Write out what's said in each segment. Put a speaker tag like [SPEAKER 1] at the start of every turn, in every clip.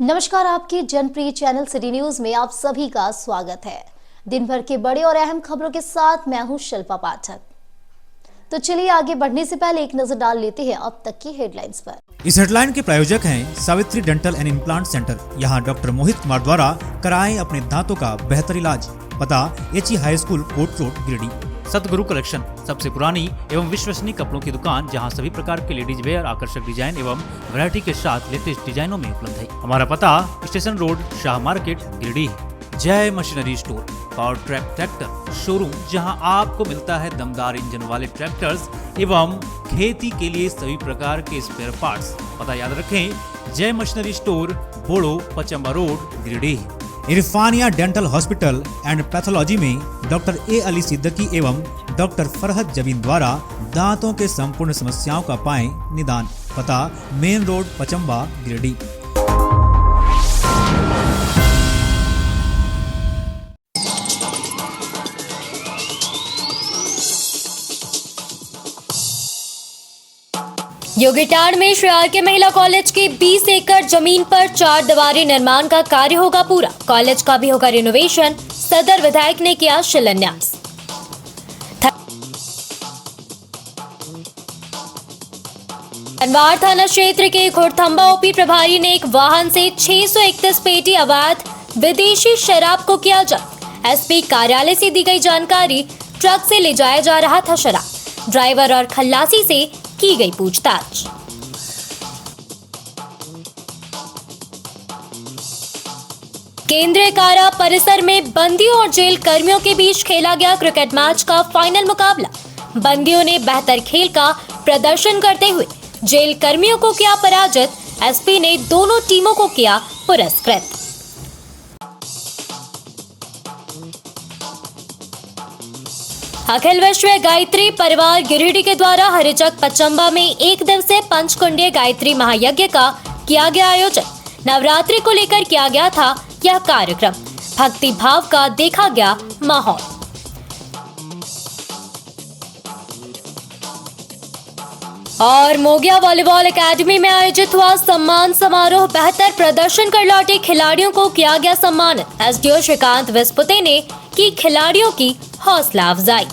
[SPEAKER 1] नमस्कार, आपके जनप्रिय channel city news में आप सभी का स्वागत है। दिन भर के बड़े और अहम खबरों के साथ मैं हूं शिल्पा पाठक। तो चलिए आगे बढ़ने से पहले एक नजर डाल लेते हैं अब तक की हेडलाइंस पर।
[SPEAKER 2] इस हेडलाइन के प्रायोजक हैं Savitri dental and implant centre. यहाँ डॉक्टर मोहित कुमार द्वारा कराएं अपने दांतों का बेहतर इलाज। पता HE high school court road Giridih. Satguru collection, सबसे पुरानी एवं विश्वसनीय कपड़ों की दुकान, जहां सभी प्रकार के लेडीज वेयर, आकर्षक डिजाइन एवं वैरायटी के साथ लेटेस्ट डिजाइनों में उपलब्ध है। हमारा पता station road, Shah market, Giridih. Jai machinery store, power track tractor showroom, जहां आपको मिलता है दमदार इंजन वाले ट्रैक्टर्स एवं खेती के लिए सभी प्रकार के स्पेयर पार्ट्स। पता याद रखें, Jai machinery store, Bodo, Pachamba road, Giridih. Irfania dental hospital and pathology में डॉक्टर ए अली सिद्दीकी एवं डॉक्टर फरहत जबीन द्वारा दांतों के संपूर्ण समस्याओं का पाएं निदान। पता मेन रोड, पचम्बा, गिरिडीह।
[SPEAKER 3] योगीटाड़ में श्री आर के महिला कॉलेज के 20 एकड़ जमीन पर 4 दीवारी निर्माण का कार्य होगा पूरा। कॉलेज का भी होगा रिनोवेशन। सदर विधायक ने किया शिलान्यास। धनवार थाना क्षेत्र के घोड़थंबा ओपी प्रभारी ने एक वाहन से 631 पेटी अवैध विदेशी शराब को किया जब्त। एसपी कार्यालय से दी गई जानकारी, ट्रक से ले जाया जा रहा था शराब। ड्राइवर और खल्लासी से की गई पूछताछ। केंद्रीय कारा परिसर में बंदियों और जेल कर्मियों के बीच खेला गया क्रिकेट मैच का फाइनल मुकाबला। बंदियों ने बेहतर खेल का प्रदर्शन करते हुए जेल कर्मियों को किया पराजित। एसपी ने दोनों टीमों को किया पुरस्कृत। अखिल विश्व गायत्री परिवार गिरिडीह के द्वारा हरिचक पचम्बा में 1 दिवसीय पंचकुंडीय गायत्री महायज्ञ का किया गया आयोजन। नवरात्रि को लेकर किया गया था यह कार्यक्रम। भक्ति भाव का देखा गया माहौल। और मोगिया वॉलीबॉल एकेडमी में आयोजित हुआ सम्मान समारोह। बेहतर प्रदर्शन कर लौटे खिलाड़ियों को किया गया सम्मानित। एसडीओ श्रीकांत विस्पुते ने की खिलाड़ियों की हौसला अफजाई।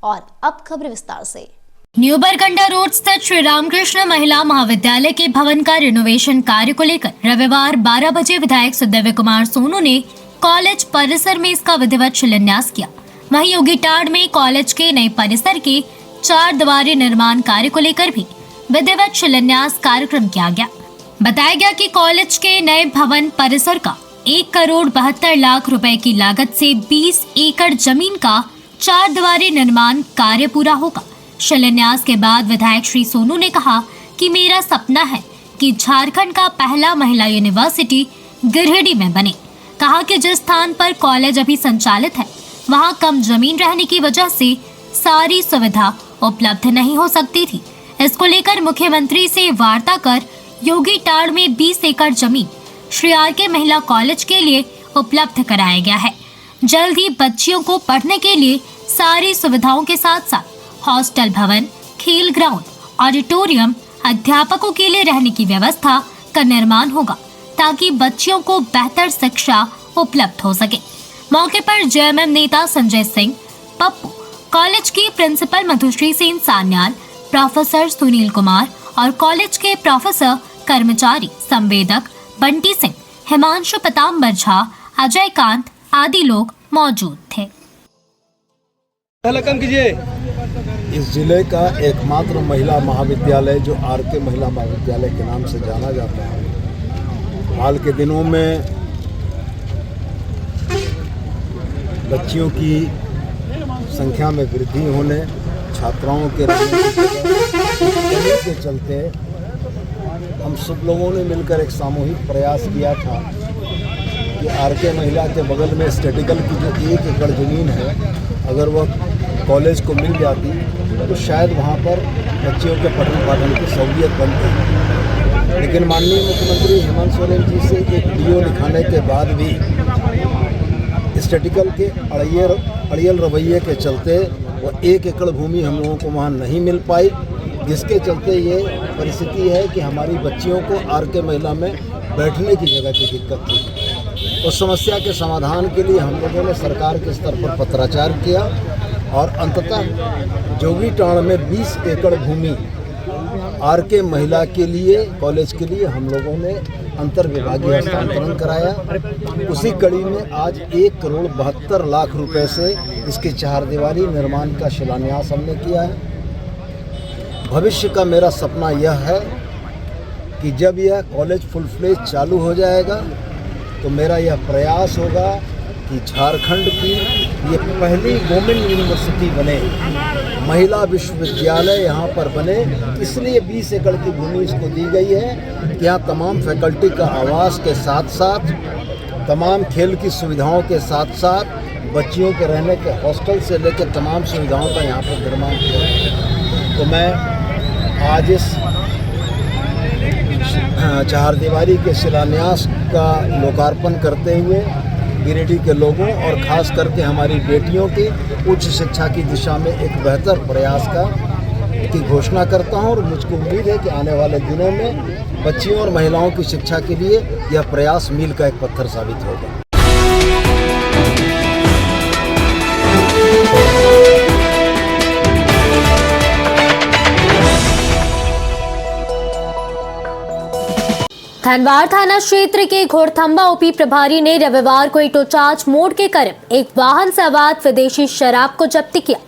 [SPEAKER 1] और अब खबर विस्तार से।
[SPEAKER 3] न्यू बरकंडा रोड स्थित श्री रामकृष्ण महिला महाविद्यालय के भवन का रिनोवेशन कार्य को लेकर रविवार 12 बजे विधायक सुदेव कुमार सोनू ने कॉलेज परिसर में इसका विधिवत शिलान्यास किया। वहीं योगीटाड़ में कॉलेज के नए परिसर के 4 दीवारी निर्माण कार्य को लेकर भी विधिवत शिलान्यास कार्यक्रम किया गया। बताया गया कि कॉलेज के नए भवन परिसर का 1 करोड़ 72 लाख रुपए की लागत से 20 एकड़ जमीन का 4 दीवारी निर्माण कार्य पूरा होगा। शिलान्यास के बाद विधायक श्री सोनू ने कहा कि मेरा सपना है कि झारखंड का पहला महिला यूनिवर्सिटी गिरिडीह में बने। कहा कि जिस स्थान पर कॉलेज अभी संचालित है वहां कम जमीन रहने की वजह से सारी सुविधा उपलब्ध नहीं हो सकती थी। इसको लेकर मुख्यमंत्री से वार्ता कर योगीटाड़ में 20 एकड़ जमीन श्री आर के महिला कॉलेज के लिए उपलब्ध कराया गया है। जल्द ही बच्चियों को पढ़ने के लिए सारी सुविधाओं के साथ साथ हॉस्टल भवन, खेल ग्राउंड, ऑडिटोरियम, अध्यापकों के लिए रहने की व्यवस्था का निर्माण होगा ताकि बच्चियों को बेहतर शिक्षा उपलब्ध हो सके। मौके पर जेएमएम नेता संजय सिंह, पप्पू, कॉलेज की प्रिंसिपल मधुश्री सेन सान्याल, प्रोफेसर सुनील कुमार और कॉलेज के प्रोफेसर, कर्मचारी, संवेदक बंटी सिंह, हिमांशु पताम्बर झा, अजय कांत आदि लोग मौजूद थे।
[SPEAKER 4] इस जिले का एकमात्र महिला महाविद्यालय जो आर के महिला महाविद्यालय के नाम से जाना जाता है, हाल के दिनों में बच्चियों की संख्या में वृद्धि होने, छात्राओं के रहने के चलते हम सब लोगों ने मिलकर एक सामूहिक प्रयास किया था कि आर के महिला के बगल में स्टेटिकल की जो 1 एकड़ ज़मीन है, अगर वह कॉलेज को मिल जाती तो शायद वहाँ पर बच्चियों के पठन पाठन की सहूलियत बनती। लेकिन माननीय मुख्यमंत्री हेमंत सोरेन जी से एक वीडियो लिखाने के बाद भी स्टैटिकल के अड़ियल रवैये के चलते वो 1 एकड़ भूमि हम लोगों को वहाँ नहीं मिल पाई, जिसके चलते ये परिस्थिति है कि हमारी बच्चियों को RK महिला में बैठने की जगह की दिक्कत थी। उस समस्या के समाधान के लिए हम लोगों ने सरकार के स्तर पर पत्राचार किया और अंततः जोगीटाण में 20 एकड़ भूमि RK महिला के लिए, कॉलेज के लिए हम लोगों ने अंतर विभागीय हस्तांतरण कराया। उसी कड़ी में आज 1,72,00,000 रुपए से इसके 4 दीवारी निर्माण का शिलान्यास हमने किया है। भविष्य का मेरा सपना यह है कि जब यह कॉलेज फुल फ्लेज चालू हो जाएगा तो मेरा यह प्रयास होगा कि झारखंड की ये पहली वुमेन यूनिवर्सिटी बने, महिला विश्वविद्यालय यहाँ पर बने। इसलिए 20 एकड़ की भूमि इसको दी गई है कि यहाँ तमाम फैकल्टी का आवास के साथ साथ, तमाम खेल की सुविधाओं के साथ साथ, बच्चियों के रहने के हॉस्टल से लेकर तमाम सुविधाओं का यहाँ पर निर्माण किया। तो मैं आज इस 4 दीवारी के शिलान्यास का लोकार्पण करते हुए गिरिडीह के लोगों और ख़ास करके हमारी बेटियों की उच्च शिक्षा की दिशा में एक बेहतर प्रयास की घोषणा करता हूं और मुझको उम्मीद है कि आने वाले दिनों में बच्चियों और महिलाओं की शिक्षा के लिए यह प्रयास मील का एक पत्थर साबित होगा।
[SPEAKER 3] धनवार थाना क्षेत्र के घोड़थंबा ओपी प्रभारी ने रविवार को इटोचाच मोड़ के करीब एक वाहन से अवैध विदेशी शराब को जब्त किया।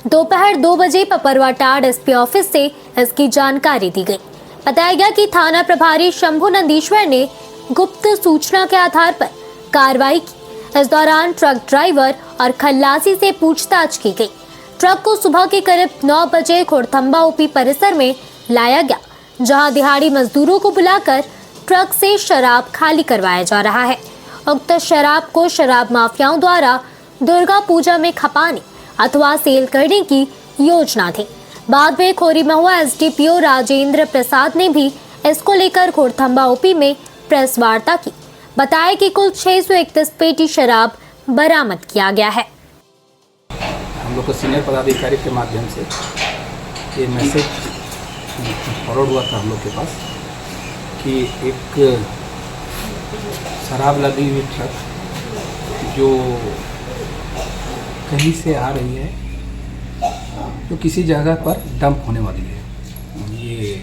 [SPEAKER 3] दोपहर 2 बजे पपरवाटाड़ एसपी ऑफिस से इसकी जानकारी दी गई। बताया गया कि थाना प्रभारी शंभू नंदीश्वर ने गुप्त सूचना के आधार पर कार्रवाई की। इस दौरान ट्रक ड्राइवर और खल्लासी से पूछताछ की गई। ट्रक को सुबह के करीब 9 बजे घोड़थंबा ओपी परिसर में लाया गया, जहां दिहाड़ी मजदूरों को बुलाकर ट्रक से शराब खाली करवाया जा रहा है। उक्त शराब को शराब माफियाओं द्वारा दुर्गा पूजा में खपाने अथवा सेल करने की योजना थी। बाद में खोरी महुआ एसडीपीओ राजेंद्र प्रसाद ने भी इसको लेकर घोड़थंबा ओपी में प्रेस वार्ता की। बताया कि कुल 631 पेटी शराब बरामद किया गया है।
[SPEAKER 5] हम लोग को सीनियर पदाधिकारी के माध्यम से ये मैसेज फॉरवर्ड हुआ था हम लोग के पास कि एक शराब लदी हुई ट्रक जो कहीं से आ रही है, जो किसी जगह पर डंप होने वाली है। ये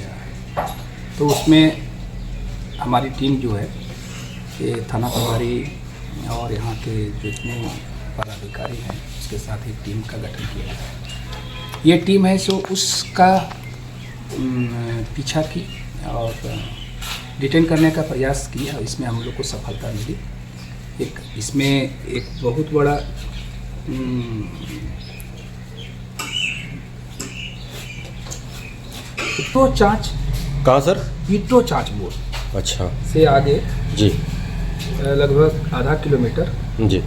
[SPEAKER 5] तो उसमें हमारी टीम जो है, ये थाना प्रभारी और यहाँ के जितने पदाधिकारी हैं उसके साथ एक टीम का गठन किया है। ये टीम है सो उसका पीछा की और डिटेन करने का प्रयास किया। इसमें हम लोग को सफलता मिली। इसमें एक बहुत बड़ा इटोचाच
[SPEAKER 6] कहाँ सर?
[SPEAKER 5] इटोचाच बोर्ड
[SPEAKER 6] अच्छा
[SPEAKER 5] से आगे
[SPEAKER 6] जी
[SPEAKER 5] लगभग आधा किलोमीटर
[SPEAKER 6] जी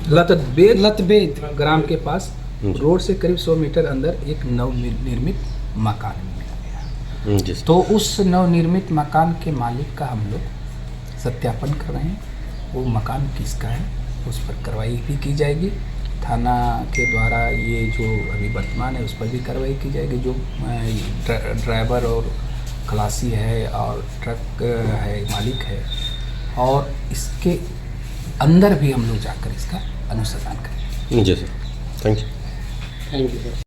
[SPEAKER 5] लतबेद ग्राम के पास रोड से करीब 100 मीटर अंदर एक नवनिर्मित मकान मिला गया।
[SPEAKER 6] जी
[SPEAKER 5] तो उस नवनिर्मित मकान के मालिक का हम लोग सत्यापन कर रहे हैं। वो मकान किसका है उस पर कार्रवाई भी की जाएगी। थाना के द्वारा ये जो अभी वर्तमान है उस पर भी कार्रवाई की जाएगी। जो ड्राइवर और खलासी है और ट्रक है मालिक है, और इसके अंदर भी हम लोग जाकर इसका अनुसंधान करेंगे।
[SPEAKER 6] जी sir, thank you.
[SPEAKER 5] Thank you sir.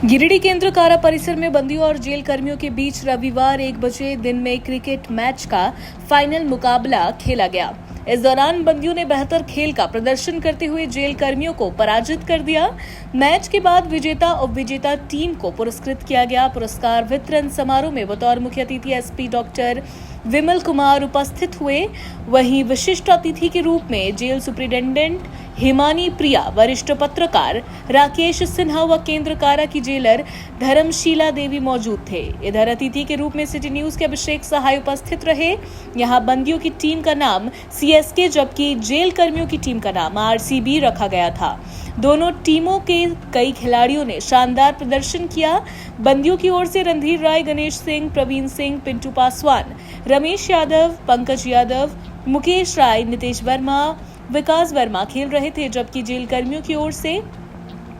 [SPEAKER 7] Giridih केंद्र कारा परिसर में बंदियों और जेल कर्मियों के बीच रविवार 1 बजे दिन में क्रिकेट मैच का फाइनल मुकाबला खेला गया। इस दौरान बंदियों ने बेहतर खेल का प्रदर्शन करते हुए जेल कर्मियों को पराजित कर दिया। मैच के बाद विजेता और विजेता टीम को पुरस्कृत किया गया। पुरस्कार वितरण समारोह में बतौर मुख्य अतिथि एसपी डॉक्टर विमल कुमार उपस्थित हुए। वहीं विशिष्ट अतिथि के रूप में जेल सुप्रिंटेंडेंट हिमानी प्रिया, वरिष्ठ पत्रकार राकेश सिन्हा व केंद्र कारा की जेलर धर्मशीला देवी मौजूद थे। इधर अतिथि के रूप में सिटी न्यूज के अभिषेक सहाय उपस्थित रहे। यहाँ बंदियों की टीम का नाम CSK जबकि जेल कर्मियों की टीम का नाम RCB रखा गया था। दोनों टीमों के कई खिलाड़ियों ने शानदार प्रदर्शन किया। बंदियों की ओर से रणधीर राय, गणेश सिंह, प्रवीण सिंह, पिंटू पासवान, रमेश यादव, पंकज यादव, मुकेश राय, नितेश वर्मा, विकास वर्मा खेल रहे थे, जबकि जेल कर्मियों की ओर से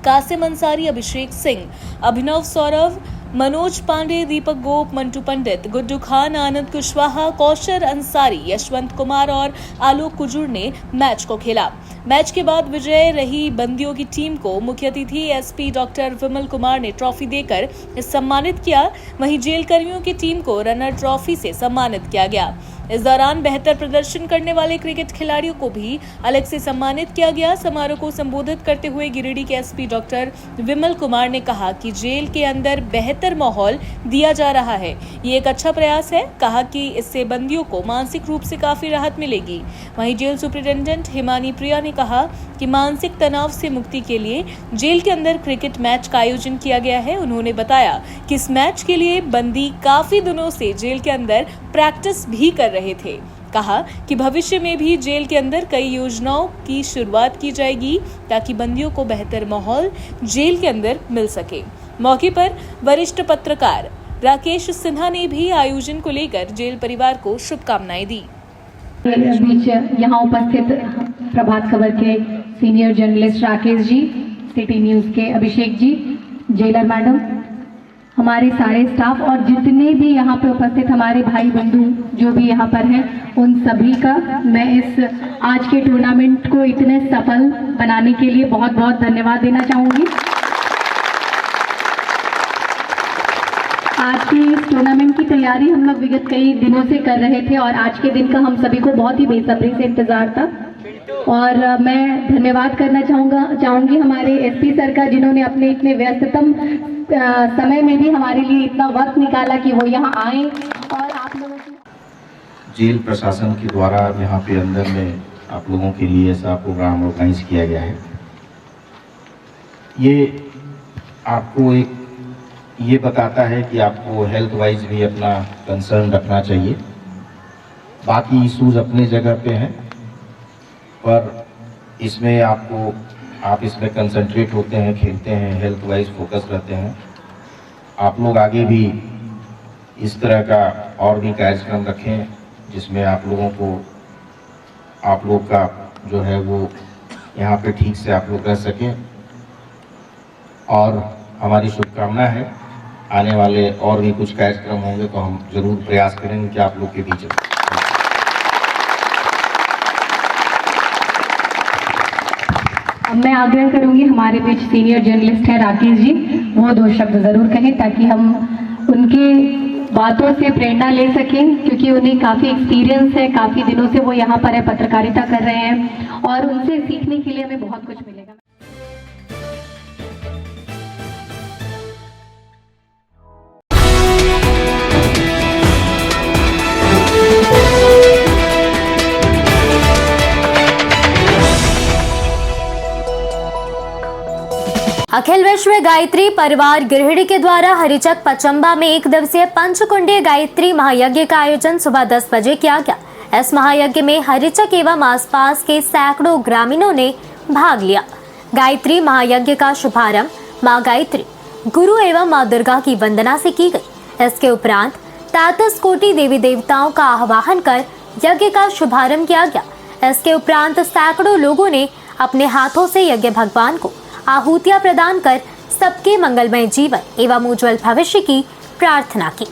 [SPEAKER 7] कासिम अंसारी, अभिषेक सिंह, अभिनव सौरभ, मनोज पांडे, दीपक गोप, मंटू पंडित, गुड्डू खान, आनंद कुशवाहा, कौशर अंसारी, यशवंत कुमार और आलोक कुजूर ने मैच को खेला। मैच के बाद विजय रही बंदियों की टीम को मुख्य अतिथि SP डॉक्टर विमल कुमार ने ट्रॉफी देकर सम्मानित किया। वहीं जेल कर्मियों की टीम को रनर ट्रॉफी से सम्मानित किया गया। इस दौरान बेहतर प्रदर्शन करने वाले क्रिकेट खिलाड़ियों को भी अलग से सम्मानित किया गया। समारोह को संबोधित करते हुए गिरिडीह के SP डॉक्टर विमल कुमार ने कहा कि जेल के अंदर बेहतर माहौल दिया जा रहा है, ये एक अच्छा प्रयास है। कहा कि इससे बंदियों को मानसिक रूप से काफी राहत मिलेगी। वहीं जेल सुपरिटेंडेंट हिमानी प्रिया ने कहा कि मानसिक तनाव से मुक्ति के लिए जेल के अंदर क्रिकेट मैच का आयोजन किया गया है। उन्होंने बताया कि इस मैच के लिए बंदी काफी दिनों से जेल के अंदर प्रैक्टिस भी कर रहे थे। कहा कि भविष्य में भी जेल के अंदर कई योजनाओं की शुरुआत की जाएगी ताकि बंदियों को बेहतर माहौल जेल के अंदर मिल सके। मौके पर वरिष्ठ पत्रकार राकेश सिन्हा ने भी आयोजन को लेकर जेल परिवार को शुभकामनाएं दी।
[SPEAKER 8] बीच यहाँ उपस्थित प्रभात खबर के senior journalist Rakesh ji, city news के अभिषेक जी, जेलर मैडम, हमारे सारे स्टाफ और जितने भी यहाँ पे उपस्थित हमारे भाई बंधु जो भी यहाँ पर हैं, उन सभी का मैं इस आज के टूर्नामेंट को इतने सफल बनाने के लिए बहुत बहुत धन्यवाद देना चाहूँगी। आज के इस टूर्नामेंट की तैयारी हम लोग विगत कई दिनों से कर रहे थे और आज के दिन का हम सभी को बहुत ही बेसब्री से इंतजार था। और मैं धन्यवाद करना चाहूँगी हमारे SP सर का, जिन्होंने अपने इतने व्यस्ततम समय में भी हमारे लिए इतना वक्त निकाला कि वो यहाँ आए और आप लोगों को
[SPEAKER 9] जेल प्रशासन के द्वारा यहाँ पे अंदर में आप लोगों के लिए ऐसा प्रोग्राम ऑर्गेनाइज किया गया है। ये आपको एक ये बताता है कि आपको हेल्थ वाइज भी अपना कंसर्न रखना चाहिए। बाकी इश्यूज अपने जगह पे हैं, पर इसमें आप इसमें कंसंट्रेट होते हैं, खेलते हैं, हेल्थ वाइज फोकस रहते हैं। आप लोग आगे भी इस तरह का और भी कार्यक्रम रखें जिसमें आप लोग का जो है वो यहाँ पे ठीक से आप लोग रह सकें। और हमारी शुभकामना है, आने वाले और भी कुछ कार्यक्रम होंगे तो हम जरूर प्रयास करेंगे कि आप लोग के बीच
[SPEAKER 8] मैं आग्रह करूंगी हमारे बीच सीनियर जर्नलिस्ट हैं राकेश जी, वो 2 शब्द ज़रूर कहें ताकि हम उनके बातों से प्रेरणा ले सकें, क्योंकि उन्हें काफ़ी एक्सपीरियंस है, काफ़ी दिनों से वो यहाँ पर है, पत्रकारिता कर रहे हैं और उनसे सीखने के लिए हमें बहुत कुछ मिलेगा।
[SPEAKER 3] अखिल विश्व गायत्री परिवार गिरिडीह के द्वारा हरिचक पचम्बा में 1 दिवसीय पंचकुंडीय गायत्री महायज्ञ का आयोजन सुबह 10 बजे किया गया। इस महायज्ञ में हरिचक एवं आसपास के सैकड़ों ग्रामीणों ने भाग लिया। गायत्री महायज्ञ का शुभारंभ मां गायत्री, गुरु एवं मां दुर्गा की वंदना से की गई। इसके उपरांत 33 कोटि देवी देवताओं का आह्वान कर यज्ञ का शुभारंभ किया गया। इसके उपरांत सैकड़ों लोगों ने अपने हाथों से यज्ञ भगवान को आहुतियां प्रदान कर सबके मंगलमय जीवन एवं उज्जवल भविष्य की प्रार्थना की।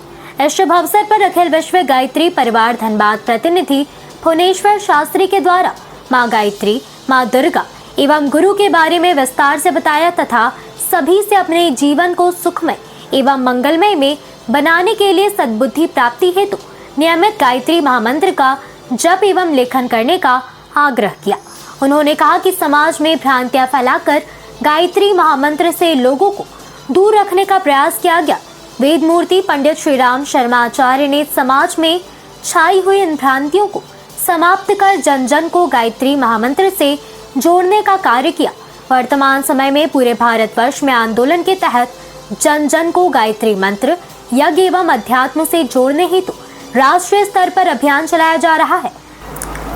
[SPEAKER 3] इस शुभ अवसर पर अखिल विश्व गायत्री परिवार धनबाद प्रतिनिधि भुवनेश्वर शास्त्री के द्वारा मां गायत्री, मां दुर्गा एवं गुरु के बारे में विस्तार से बताया तथा सभी से अपने जीवन को सुखमय एवं मंगलमय में बनाने के लिए सद्बुद्धि प्राप्ति हेतु नियमित गायत्री महामंत्र का जप एवं लेखन करने का आग्रह किया। उन्होंने कहा कि समाज में भ्रांतियां फैलाकर गायत्री महामंत्र से लोगों को दूर रखने का प्रयास किया गया। वेद मूर्ति पंडित श्री राम शर्मा आचार्य ने समाज में छाई हुई इन भ्रांतियों को समाप्त कर जन जन को गायत्री महामंत्र से जोड़ने का कार्य किया। वर्तमान समय में पूरे भारतवर्ष में आंदोलन के तहत जन जन को गायत्री मंत्र, यज्ञ एवं अध्यात्म से जोड़ने हेतु राष्ट्रीय स्तर पर अभियान चलाया जा रहा है।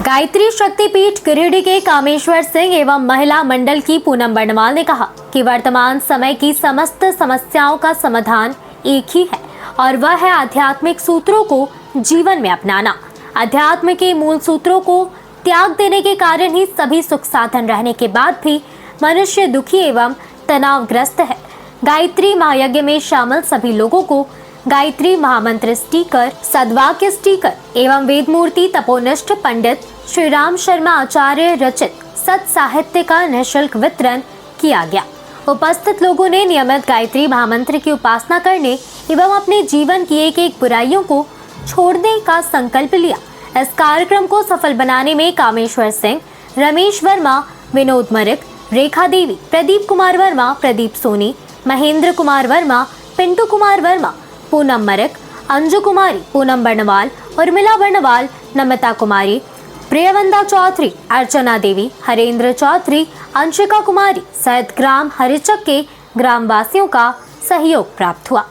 [SPEAKER 3] गायत्री शक्तिपीठ गिरिडीह के कामेश्वर सिंह एवं महिला मंडल की पूनम बर्णवाल ने कहा कि वर्तमान समय की समस्त समस्याओं का समाधान एक ही है और वह है आध्यात्मिक सूत्रों को जीवन में अपनाना। अध्यात्म के मूल सूत्रों को त्याग देने के कारण ही सभी सुख साधन रहने के बाद भी मनुष्य दुखी एवं तनावग्रस्त है। गायत्री महायज्ञ में शामिल सभी लोगों को गायत्री महामंत्र स्टिकर, सद्वाक्य स्टिकर एवं वेदमूर्ति तपोनिष्ठ पंडित श्री राम शर्मा आचार्य रचित सत साहित्य का निःशुल्क वितरण किया गया। उपस्थित लोगों ने नियमित गायत्री महामंत्र की उपासना करने एवं अपने जीवन की एक एक बुराइयों को छोड़ने का संकल्प लिया। इस कार्यक्रम को सफल बनाने में कामेश्वर सिंह, रमेश वर्मा, विनोद मरिक, रेखा देवी, प्रदीप कुमार वर्मा, प्रदीप सोनी, महेंद्र कुमार वर्मा, पिंटू कुमार वर्मा, पूनम मरिक, अंजू कुमारी, पूनम बर्णवाल, उर्मिला बर्णवाल, नमिता कुमारी, प्रियवंदा चौधरी, अर्चना देवी, हरेंद्र चौधरी, अंशिका कुमारी सहित ग्राम हरिचक के ग्रामवासियों का सहयोग प्राप्त हुआ।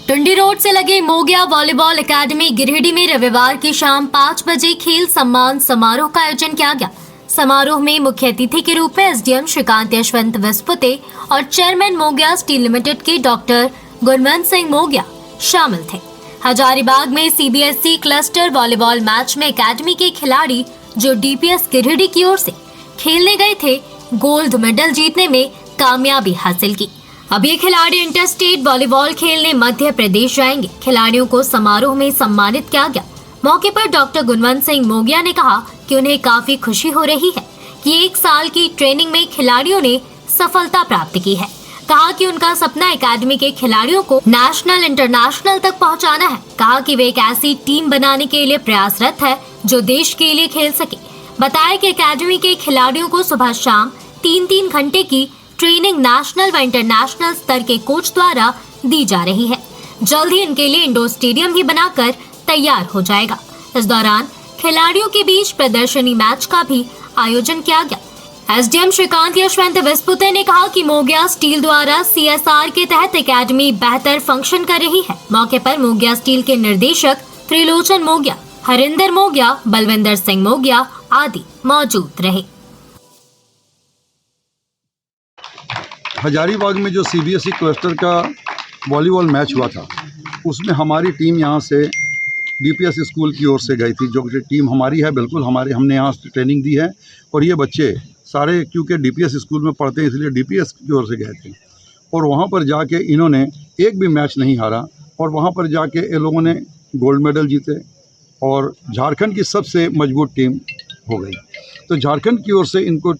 [SPEAKER 3] टुंडी रोड से लगे मोगिया वॉलीबॉल एकेडमी गिरिडीह में रविवार की शाम 5 बजे खेल सम्मान समारोह का आयोजन किया गया। समारोह में मुख्य अतिथि के रूप में एसडीएम श्रीकांत यशवंत विस्पुते और चेयरमैन मोगिया स्टील लिमिटेड के डॉक्टर गुणवंत सिंह मोगिया शामिल थे। हजारीबाग में सीबीएसई क्लस्टर वॉलीबॉल मैच में एकेडमी के खिलाड़ी जो डीपीएस गिरिडीह की ओर से खेलने गए थे, गोल्ड मेडल जीतने में कामयाबी हासिल की। अब ये खिलाड़ी इंटर स्टेट वॉलीबॉल खेलने मध्य प्रदेश जाएंगे। खिलाड़ियों को समारोह में सम्मानित किया गया। मौके पर डॉक्टर गुणवंत सिंह मोगिया ने कहा कि उन्हें काफी खुशी हो रही है कि 1 साल की ट्रेनिंग में खिलाड़ियों ने सफलता प्राप्त की है। कहा कि उनका सपना एकेडमी के खिलाड़ियों को नेशनल इंटरनेशनल तक पहुंचाना है। कहा कि वे एक ऐसी टीम बनाने के लिए प्रयासरत है जो देश के लिए खेल सके। बताया कि एकेडमी के खिलाड़ियों को सुबह शाम 3-3 घंटे की ट्रेनिंग नेशनल व इंटरनेशनल स्तर के कोच द्वारा दी जा रही है। जल्द ही इनके लिए इंडोर स्टेडियम भी बनाकर तैयार हो जाएगा। इस दौरान खिलाड़ियों के बीच प्रदर्शनी मैच का भी आयोजन किया गया। एसडीएम श्रीकांत यशवंत विस्पुते ने कहा कि मोगिया स्टील द्वारा सीएसआर के तहत एकेडमी बेहतर फंक्शन कर रही है। मौके पर मोगिया स्टील के निर्देशक त्रिलोचन मोगिया, हरिंदर मोगिया, बलविंदर सिंह मोगिया आदि मौजूद रहे।
[SPEAKER 10] हजारीबाग में जो सीबीएसई क्लस्टर का वॉलीबॉल मैच हुआ था, उसमें हमारी टीम यहाँ से डीपीएस स्कूल की ओर से गई थी। जो टीम हमारी है, बिल्कुल हमने यहाँ से ट्रेनिंग दी है और ये बच्चे सारे क्योंकि डीपीएस स्कूल में पढ़ते हैं इसलिए डीपीएस की ओर से गए थे और वहाँ पर जाके इन्होंने एक भी मैच नहीं हारा और वहाँ पर जाके ये लोगों ने गोल्ड मेडल जीते और झारखंड की सबसे मजबूत टीम हो गई। तो झारखंड की ओर से इनको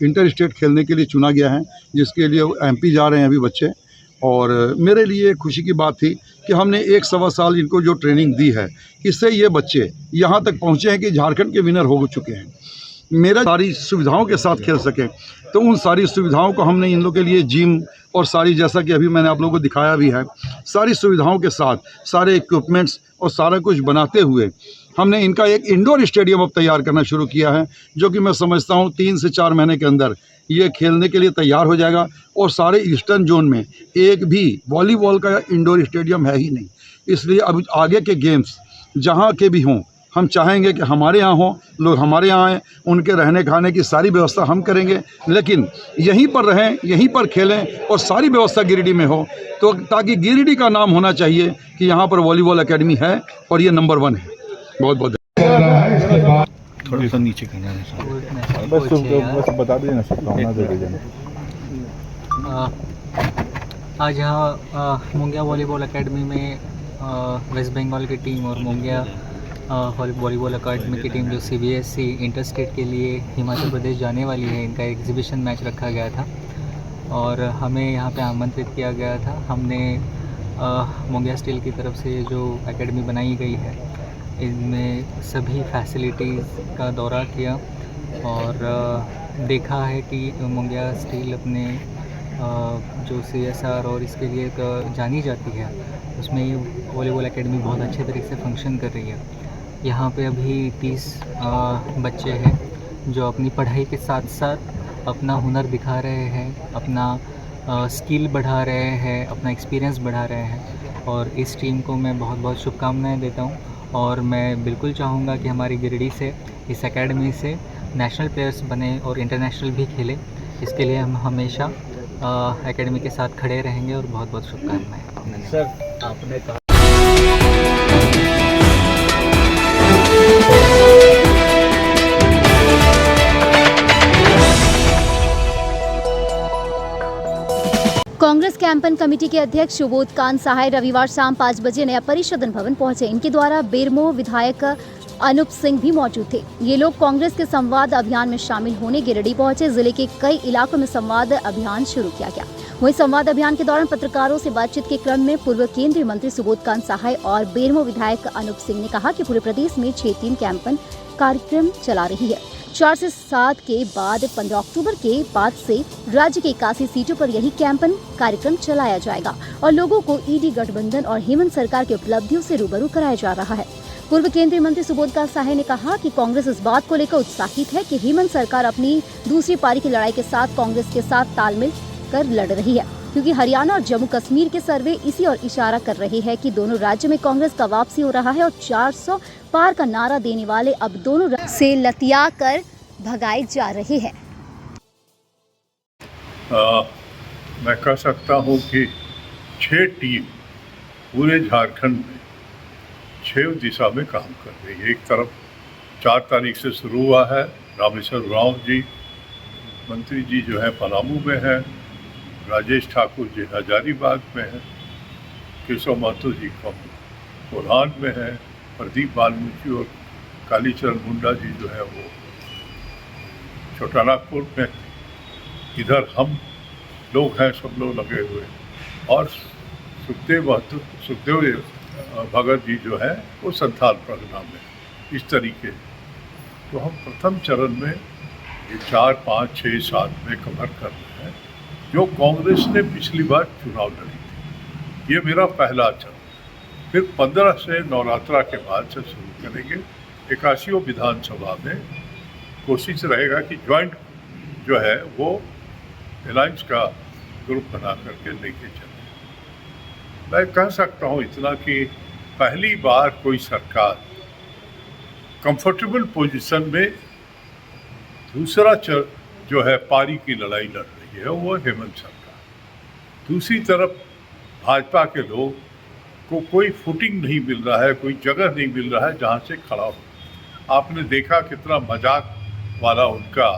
[SPEAKER 10] इंटर स्टेट खेलने के लिए चुना गया है, जिसके लिए एमपी जा रहे हैं अभी बच्चे। और मेरे लिए खुशी की बात थी कि हमने 1-1.25 साल इनको जो ट्रेनिंग दी है, इससे ये बच्चे यहाँ तक पहुँचे हैं कि झारखंड के विनर हो चुके हैं। मेरा सारी सुविधाओं के साथ खेल सकें, तो उन सारी सुविधाओं को हमने इन लोगों के लिए जिम और सारी, जैसा कि अभी मैंने आप लोगों को दिखाया भी है, सारी सुविधाओं के साथ सारे इक्विपमेंट्स और सारा कुछ बनाते हुए हमने इनका एक इंडोर स्टेडियम अब तैयार करना शुरू किया है, जो कि मैं समझता हूँ 3 से 4 महीने के अंदर ये खेलने के लिए तैयार हो जाएगा। और सारे ईस्टर्न जोन में एक भी वॉलीबॉल का इंडोर स्टेडियम है ही नहीं, इसलिए अब आगे के गेम्स जहाँ के भी हों, हम चाहेंगे कि हमारे यहाँ हो, लोग हमारे यहाँ आएँ, उनके रहने खाने की सारी व्यवस्था हम करेंगे, लेकिन यहीं पर रहें, यहीं पर खेलें और सारी व्यवस्था गिरिडीह में हो, तो ताकि गिरिडीह का नाम होना चाहिए कि यहाँ पर वॉलीबॉल एकेडमी है और ये नंबर 1 है। बहुत बहुत
[SPEAKER 6] थोड़ा सा नीचे करना है, बस बता देना शुभकामना दे दीजिए।
[SPEAKER 11] आज यहाँ मोंगिया वॉलीबॉल एकेडमी में वेस्ट बंगाल की टीम और मोंगिया वॉलीबॉल एकेडमी की टीम जो सीबीएसई इंटर स्टेट के लिए हिमाचल प्रदेश जाने वाली है, इनका एग्जीबिशन मैच रखा गया था और हमें यहाँ पे आमंत्रित किया गया था। हमने मोंगिया स्टील की तरफ से जो एकेडमी बनाई गई है, इनमें सभी फैसिलिटीज़ का दौरा किया और देखा है कि मुंगिया स्टील अपने जो CSR और इसके लिए जानी जाती है, उसमें ये वॉलीबॉल एकेडमी बहुत अच्छे तरीके से फंक्शन कर रही है। यहाँ पे अभी 30 बच्चे हैं जो अपनी पढ़ाई के साथ साथ अपना हुनर दिखा रहे हैं, अपना स्किल बढ़ा रहे हैं, अपना एक्सपीरियंस बढ़ा रहे हैं, और इस टीम को मैं बहुत बहुत शुभकामनाएं देता हूँ। और मैं बिल्कुल चाहूँगा कि हमारी गिरिडीह से, इस एकेडमी से नेशनल प्लेयर्स बने और इंटरनेशनल भी खेले। इसके लिए हम हमेशा एकेडमी के साथ खड़े रहेंगे और बहुत बहुत शुभकामनाएं।
[SPEAKER 4] सर आपने कहा
[SPEAKER 1] कांग्रेस कैंपेन कमेटी के अध्यक्ष सुबोध कांत सहाय रविवार शाम 5 बजे नया परिषदन भवन पहुंचे। इनके द्वारा बेरमो विधायक अनूप सिंह भी मौजूद थे। ये लोग कांग्रेस के संवाद अभियान में शामिल होने गिरिडीह पहुंचे। जिले के कई इलाकों में संवाद अभियान शुरू किया गया। वहीं संवाद अभियान के दौरान पत्रकारों से बातचीत के क्रम में पूर्व केंद्रीय मंत्री सुबोध कांत सहाय और बेरमो विधायक अनूप सिंह ने कहा कि पूरे प्रदेश में 6 टीम कैंपेन कार्यक्रम चला रही है। 4 से 7 के बाद 15 अक्टूबर के बाद से राज्य के 81 सीटों पर यही कैंपेन कार्यक्रम चलाया जाएगा और लोगों को ईडी गठबंधन और हेमंत सरकार की उपलब्धियों से रूबरू कराया जा रहा है। पूर्व केंद्रीय मंत्री सुबोध कांत सहाय ने कहा कि कांग्रेस इस बात को लेकर उत्साहित है कि हेमंत सरकार अपनी दूसरी पारी की लड़ाई के साथ कांग्रेस के साथ तालमेल कर लड़ रही है, क्योंकि हरियाणा और जम्मू कश्मीर के सर्वे इसी और इशारा कर रहे हैं कि दोनों राज्य में कांग्रेस का वापसी हो रहा है और 400 पार का नारा देने वाले अब दोनों से लतिया कर भगाए जा रहे हैं।
[SPEAKER 6] मैं कह सकता हूँ कि 6 टीम पूरे झारखंड में 6 दिशा में काम कर रही है। एक तरफ 4 तारीख से शुरू हुआ है, रामेश्वर राव जी मंत्री जी जो है पलामू में है, राजेश ठाकुर जी हजारीबाग में है, केशव महतो जी कोल्हान में है, प्रदीप वाल्मीकि और कालीचरण मुंडा जी जो है वो छोटा नागपुर में, इधर हम लोग हैं, सब लोग लगे हुए, और सुखदेव भगत जी जो है वो संथाल परगना में। इस तरीके तो हम प्रथम चरण में ये 4, 5, 6, 7 में कवर कर रहे हैं जो कांग्रेस ने पिछली बार चुनाव लड़ी थी। ये मेरा पहला चरण। फिर 15 से नवरात्रा के बाद से शुरू करेंगे। 81 विधानसभा में कोशिश रहेगा कि ज्वाइंट जो है वो अलायंस का ग्रुप बना करके लेके चले। मैं कह सकता हूँ इतना कि पहली बार कोई सरकार कंफर्टेबल पोजीशन में दूसरा जो है पारी की लड़ाई लड़ रही है वो हेमंत सरकार। दूसरी तरफ भाजपा के लोग को कोई फुटिंग नहीं मिल रहा है, कोई जगह नहीं मिल रहा है जहाँ से खड़ा हो। आपने देखा कितना मजाक वाला उनका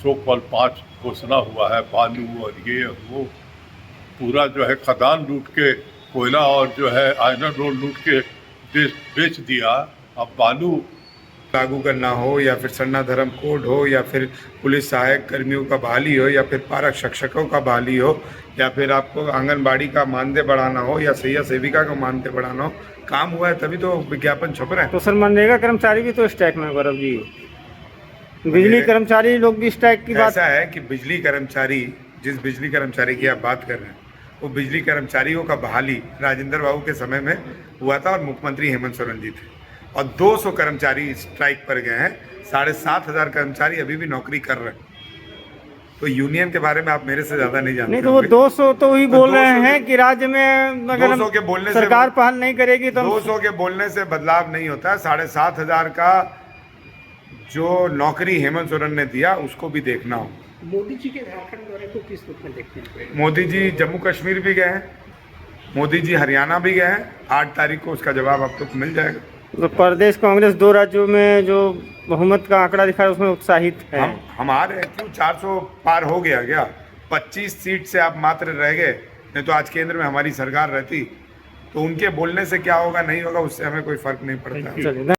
[SPEAKER 6] सो कॉल 5 घोषणा हुआ है, बालू और ये और वो, पूरा जो है खदान लूट के कोयला और जो है आयरन रोड लूट के बेच दिया। अब बालू
[SPEAKER 12] लागू करना हो या फिर सरना धर्म कोड हो या फिर पुलिस सहायक कर्मियों का बहाली हो या फिर पारक शिक्षकों का बहाली हो या फिर आपको आंगनबाड़ी का मानदेय बढ़ाना हो या सैया सेविका का मानदेय बढ़ाना हो, काम हुआ है तभी तो विज्ञापन छप रहे हैं।
[SPEAKER 13] तो सर मनरेगा कर्मचारी भी तो स्ट्राइक में, गौरव जी बिजली कर्मचारी लोग भी स्ट्राइक की बात।
[SPEAKER 12] ऐसा है कि बिजली कर्मचारी, जिस बिजली कर्मचारी की आप बात कर रहे हैं वो बिजली कर्मचारियों का बहाली राजेंद्र बाबू के समय में हुआ था और मुख्यमंत्री हेमंत सोरेन जी थे, और 200 कर्मचारी स्ट्राइक पर गए हैं। 7,500 कर्मचारी अभी भी नौकरी कर रहे हैं। तो यूनियन के बारे में आप मेरे से ज्यादा नहीं जानते।
[SPEAKER 13] नहीं तो वो 200 तो वही बोल रहे हैं कि राज्य में अगर
[SPEAKER 12] 200 के बोलने
[SPEAKER 13] सरकार पहल नहीं करेगी तो
[SPEAKER 12] 200 के बोलने से बदलाव नहीं होता है। 7,500 का जो नौकरी हेमंत सोरेन ने दिया उसको भी देखना हो।
[SPEAKER 13] मोदी जी के झारखंड दौरे को किस रूप में देखते हैं?
[SPEAKER 12] मोदी जी जम्मू कश्मीर भी गए हैं, मोदी जी हरियाणा भी गए हैं। 8 तारीख को उसका जवाब आपको मिल जाएगा।
[SPEAKER 13] तो प्रदेश कांग्रेस 2 राज्यों में जो बहुमत का आंकड़ा दिखा है उसमें उत्साहित है।
[SPEAKER 12] हम आ रहे हैं। क्यों 400 पार हो गया क्या? 25 सीट से आप मात्र रह गए, नहीं तो आज केंद्र में हमारी सरकार रहती। तो उनके बोलने से क्या होगा नहीं होगा उससे हमें कोई फर्क नहीं पड़ता।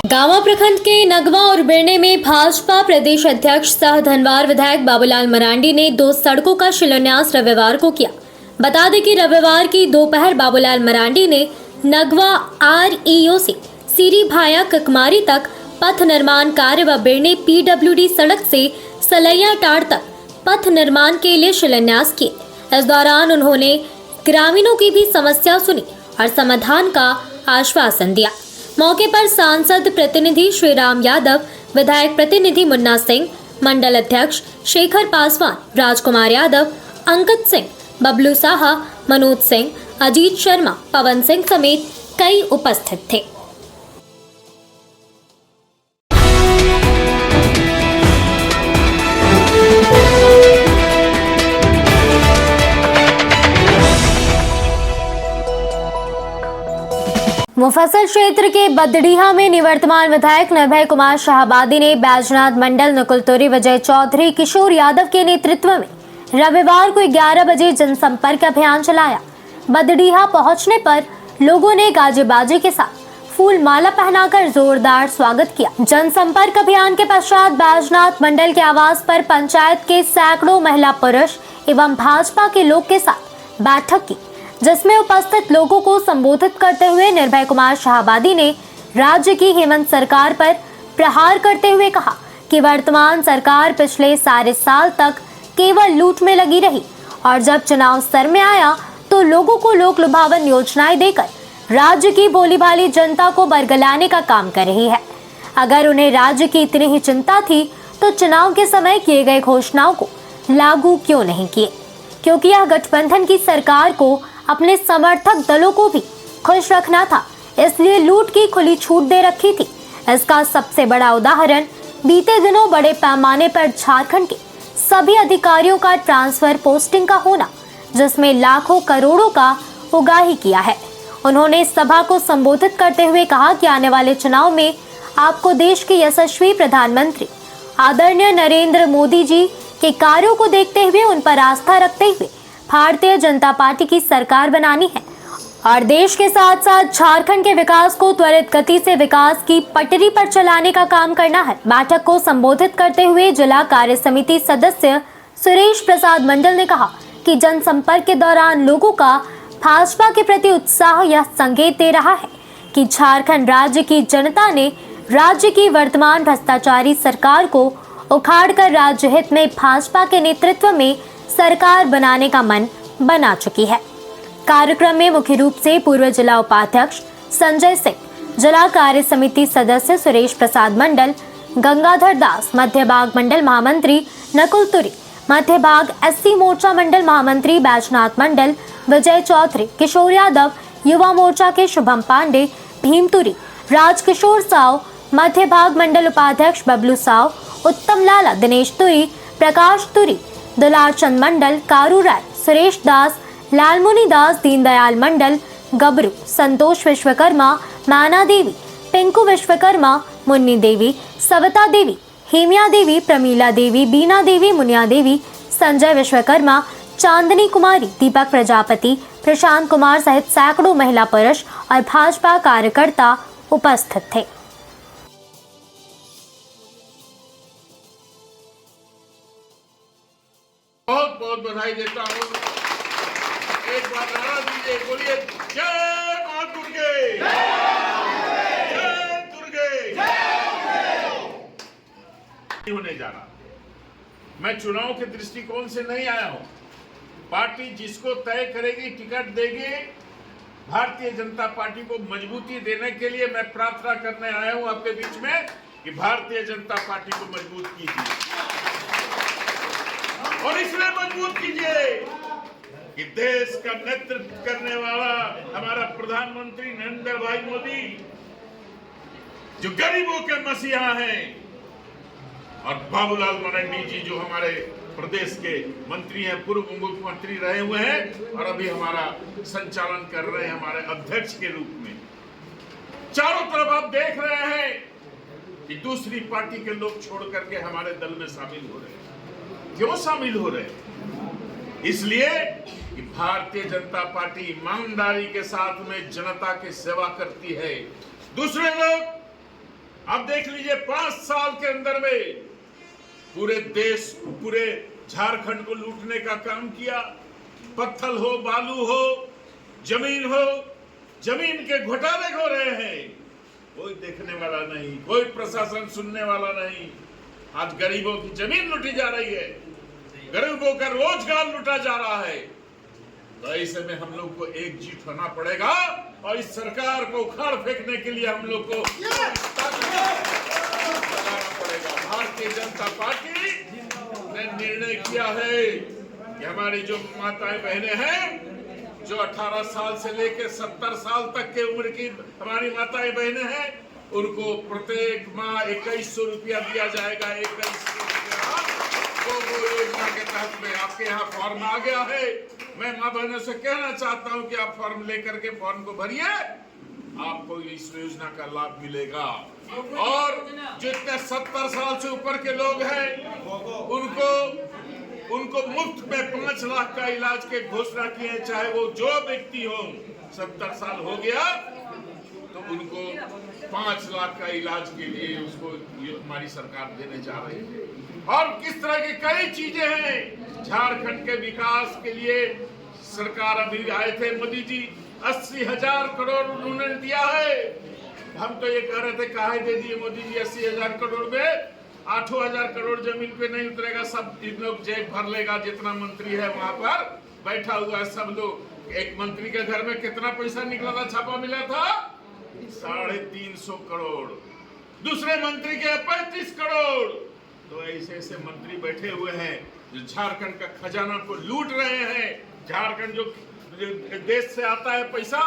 [SPEAKER 3] गांवा प्रखंड के नगवा और बिरने में भाजपा प्रदेश अध्यक्ष सह धनवार विधायक बाबूलाल मरांडी ने 2 सड़कों का शिलान्यास रविवार को किया। बता दें कि रविवार की दोपहर बाबूलाल मरांडी ने नगवा REO से सीरी भाया ककमारी तक पथ निर्माण कार्य व बिरने PWD सड़क से सलैया टाड़ तक पथ निर्माण के लिए शिलान्यास किए। इस दौरान उन्होंने ग्रामीणों की भी समस्या सुनी और समाधान का आश्वासन दिया। मौके पर सांसद प्रतिनिधि श्रीराम यादव, विधायक प्रतिनिधि मुन्ना सिंह, मंडल अध्यक्ष शेखर पासवान, राजकुमार यादव, अंकित सिंह, बबलू साहा, मनोज सिंह, अजीत शर्मा, पवन सिंह समेत कई उपस्थित थे। मुफस्सिल क्षेत्र के बदडीहा में निवर्तमान विधायक निर्भय कुमार शाहाबादी ने बैजनाथ मंडल, नकुलतुरी, विजय चौधरी, किशोर यादव के नेतृत्व में रविवार को 11 बजे जनसंपर्क अभियान चलाया। बदडीहा पहुंचने पर लोगों ने गाजे बाजे के साथ फूल माला पहनाकर जोरदार स्वागत किया। जनसंपर्क अभियान के पश्चात बैजनाथ मंडल के आवास पर पंचायत के सैकड़ों महिला, पुरुष एवं भाजपा के लोग के साथ बैठक की, जिसमें उपस्थित लोगों को संबोधित करते हुए निर्भय कुमार शाहाबादी ने राज्य की हेमंत सरकार पर प्रहार करते हुए कहा कि वर्तमान सरकार पिछले सारे साल तक केवल लूट में लगी रही और जब चुनाव सर में आया तो लोगों को लोक लुभावन योजनाएं देकर राज्य की भोली भाली जनता को बरगलाने का काम कर रही है। अगर उन्हें राज्य की इतनी ही चिंता थी तो चुनाव के समय किए गए घोषणाओं को लागू क्यों नहीं किए, क्योंकि यह गठबंधन की सरकार को अपने समर्थक दलों को भी खुश रखना था, इसलिए लूट की खुली छूट दे रखी थी। इसका सबसे बड़ा उदाहरण बीते दिनों बड़े पैमाने पर झारखंड के सभी अधिकारियों का ट्रांसफर पोस्टिंग का होना, जिसमें लाखों करोड़ों का उगाही किया है। उन्होंने सभा को संबोधित करते हुए कहा कि आने वाले चुनाव में आपको देश के यशस्वी प्रधानमंत्री आदरणीय नरेंद्र मोदी जी के कार्यों को देखते हुए उन पर आस्था रखते हुए भारतीय जनता पार्टी की सरकार बनानी है और देश के साथ साथ झारखंड के विकास को त्वरित गति से विकास की पटरी पर चलाने का काम करना है। बैठक को संबोधित करते हुए जिला कार्य समिति सदस्य सुरेश प्रसाद मंडल ने कहा कि जनसंपर्क के दौरान लोगों का भाजपा के प्रति उत्साह यह संकेत दे रहा है कि झारखंड राज्य की जनता ने राज्य की वर्तमान भ्रष्टाचारी सरकार को उखाड़कर राज्य हित में भाजपा के नेतृत्व में सरकार बनाने का मन बना चुकी है। कार्यक्रम में मुख्य रूप से पूर्व जिला उपाध्यक्ष संजय सिंह, जिला कार्य समिति सदस्य सुरेश प्रसाद मंडल, गंगाधर दास, मध्य भाग मंडल महामंत्री नकुलतुरी, मध्य भाग SC मोर्चा मंडल महामंत्री बैजनाथ मंडल विजय चौधरी, किशोर यादव, युवा मोर्चा के शुभम पांडे, भीमतुरी, राजकिशोर साव, मध्य भाग मंडल उपाध्यक्ष बबलू साव, उत्तम लाला, दिनेश तुरी, प्रकाश तुरी, दुलार चंद मंडल, कारू राय, सुरेश दास, लालमुनि दास, दीनदयाल मंडल, गबरू, संतोष विश्वकर्मा, माना देवी, पिंकू विश्वकर्मा, मुन्नी देवी, सविता देवी, हेमिया देवी, प्रमीला देवी, बीना देवी, मुनिया देवी, संजय विश्वकर्मा, चांदनी कुमारी, दीपक प्रजापति, प्रशांत कुमार सहित सैकड़ों महिला, पुरुष और भाजपा कार्यकर्ता उपस्थित थे।
[SPEAKER 14] बहुत बहुत बधाई देता हूँ। एक बार नारा दीजिए, बोलिए जय मां दुर्गे, जय दुर्गे। होने जा रहा, मैं चुनाव के दृष्टिकोण से नहीं आया हूँ। पार्टी जिसको तय करेगी, टिकट देगी, भारतीय जनता पार्टी को मजबूती देने के लिए मैं प्रार्थना करने आया हूँ आपके बीच में कि भारतीय जनता पार्टी को मजबूत कीजिए और इसलिए मजबूत कीजिए कि देश का नेतृत्व करने वाला हमारा प्रधानमंत्री नरेंद्र भाई मोदी, जो गरीबों के मसीहा हैं, और बाबूलाल मरांडी जी जो हमारे प्रदेश के मंत्री हैं, पूर्व मुख्यमंत्री रहे हुए हैं और अभी हमारा संचालन कर रहे हैं हमारे अध्यक्ष के रूप में। चारों तरफ आप देख रहे हैं कि दूसरी पार्टी के लोग छोड़ करके हमारे दल में शामिल हो रहे हैं। क्यों शामिल हो रहे हैं? इसलिए कि भारतीय जनता पार्टी ईमानदारी के साथ में जनता की सेवा करती है। दूसरे लोग आप देख लीजिए, 5 साल के अंदर में पूरे देश, पूरे झारखंड को लूटने का काम किया। पत्थर हो, बालू हो, जमीन हो, जमीन के घोटाले हो रहे हैं, कोई देखने वाला नहीं, कोई प्रशासन सुनने वाला नहीं। आज गरीबों की जमीन लूटी जा रही है, गरीबों का रोजगार लूटा जा रहा है। तो ऐसे में हम लोग को एकजुट होना पड़ेगा और इस सरकार को उखाड़ फेंकने के लिए हम लोग को लगाना पड़ेगा। भारतीय जनता पार्टी ने निर्णय किया है कि हमारी जो माताएं बहनें हैं, जो 18 साल से लेकर 70 साल तक के उम्र की हमारी माताएं बहनें हैं, उनको प्रत्येक माह 2100 रुपया दिया जाएगा। 2100 रुपया वो योजना के तहत में आपके यहाँ फॉर्म आ गया है। मैं माँ बहनों से कहना चाहता हूँ कि आप फॉर्म लेकर के फॉर्म को भरिए, आपको इस योजना का लाभ मिलेगा। और जितने 70 साल से ऊपर के लोग हैं उनको मुफ्त में 5 लाख का इलाज के घोषणा की है। चाहे वो जो व्यक्ति हो, 70 साल हो गया तो उनको 5 लाख का इलाज के लिए उसको हमारी सरकार देने जा रही है। और किस तरह की कई चीजें हैं झारखंड के विकास के लिए। सरकार अभी आए थे मोदी जी, 80,000 करोड़ उन्होंने दिया है। हम तो ये कह रहे थे काहे दे दिए मोदी जी 80,000 करोड़ में, 8,000 करोड़ जमीन पे नहीं उतरेगा, सब लोग जेब भर लेगा। जितना मंत्री है वहां पर बैठा हुआ है सब लोग। एक मंत्री के घर में कितना पैसा निकला था, छापा मिला था 350 करोड़, दूसरे मंत्री के 35 करोड़। तो ऐसे ऐसे मंत्री बैठे हुए हैं जो झारखंड का खजाना को लूट रहे हैं। झारखंड जो देश से आता है पैसा,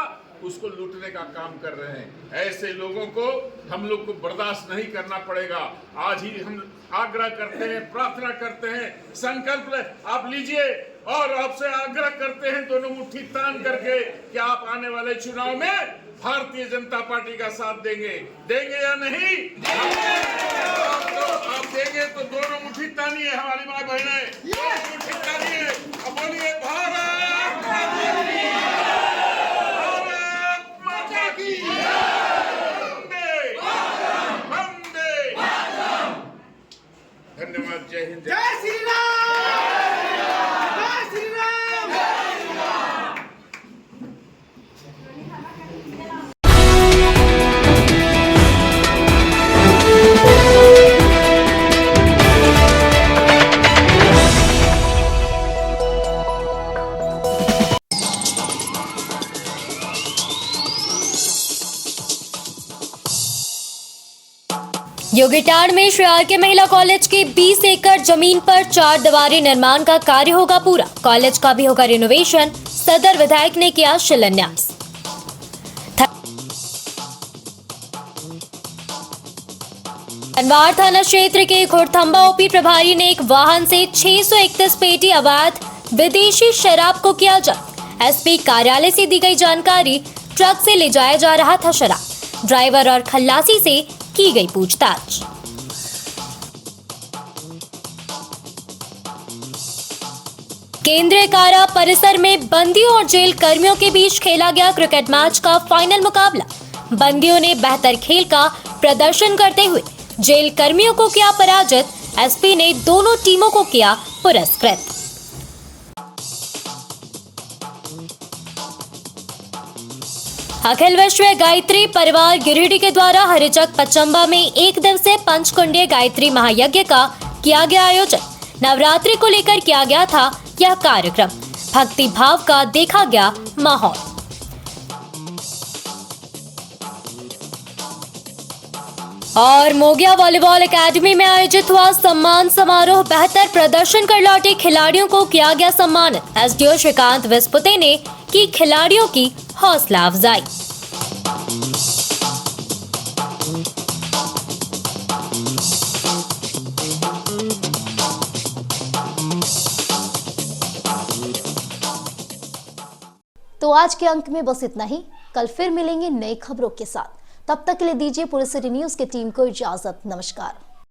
[SPEAKER 14] उसको लूटने का काम कर रहे हैं। ऐसे लोगों को हम लोग को बर्दाश्त नहीं करना पड़ेगा। आज ही हम आग्रह करते हैं, प्रार्थना करते हैं, संकल्प आप लीजिए और आपसे आग्रह करते हैं दोनों मुट्ठी तान करके कि आप आने वाले चुनाव में भारतीय जनता पार्टी का साथ देंगे या नहीं? आप देंगे तो दोनों मुट्ठी तानिए हमारी माँ बहनें, मुट्ठी तानिए और बोलिए भारत माता की वंदे। धन्यवाद। जय हिंद, जय श्री राम।
[SPEAKER 3] योगीटाड़ में श्री आर के महिला कॉलेज के 20 एकड़ जमीन पर 4 दीवारी निर्माण का कार्य होगा पूरा। कॉलेज का भी होगा रिनोवेशन। सदर विधायक ने किया शिलान्यास। धनवार थाना क्षेत्र के घोड़थंबा ओपी प्रभारी ने एक वाहन से 631 पेटी अवैध विदेशी शराब को किया जब्त। एसपी कार्यालय से दी गई जानकारी, ट्रक से ले जाया जा रहा था शराब। ड्राइवर और खल्लासी से की गई पूछताछ। केंद्रीय कारा परिसर में बंदियों और जेल कर्मियों के बीच खेला गया क्रिकेट मैच का फाइनल मुकाबला। बंदियों ने बेहतर खेल का प्रदर्शन करते हुए जेल कर्मियों को किया पराजित। एसपी ने दोनों टीमों को किया पुरस्कृत। अखिल विश्व गायत्री परिवार गिरिडीह के द्वारा हरिचक पचम्बा में 1 दिवसीय पंचकुंडीय गायत्री महायज्ञ का किया गया आयोजन। नवरात्रि को लेकर किया गया था यह कार्यक्रम। भक्ति भाव का देखा गया माहौल। और मोगिया वॉलीबॉल एकेडमी में आयोजित हुआ सम्मान समारोह। बेहतर प्रदर्शन कर लौटे खिलाड़ियों को किया गया सम्मानित। एसडीओ श्रीकांत विस्पुते ने की खिलाड़ियों की हौसला अफजाई।
[SPEAKER 1] तो आज के अंक में बस इतना ही। कल फिर मिलेंगे नई खबरों के साथ। तब तक के लिए दीजिए पूरे सिटी न्यूज की टीम को इजाजत। नमस्कार।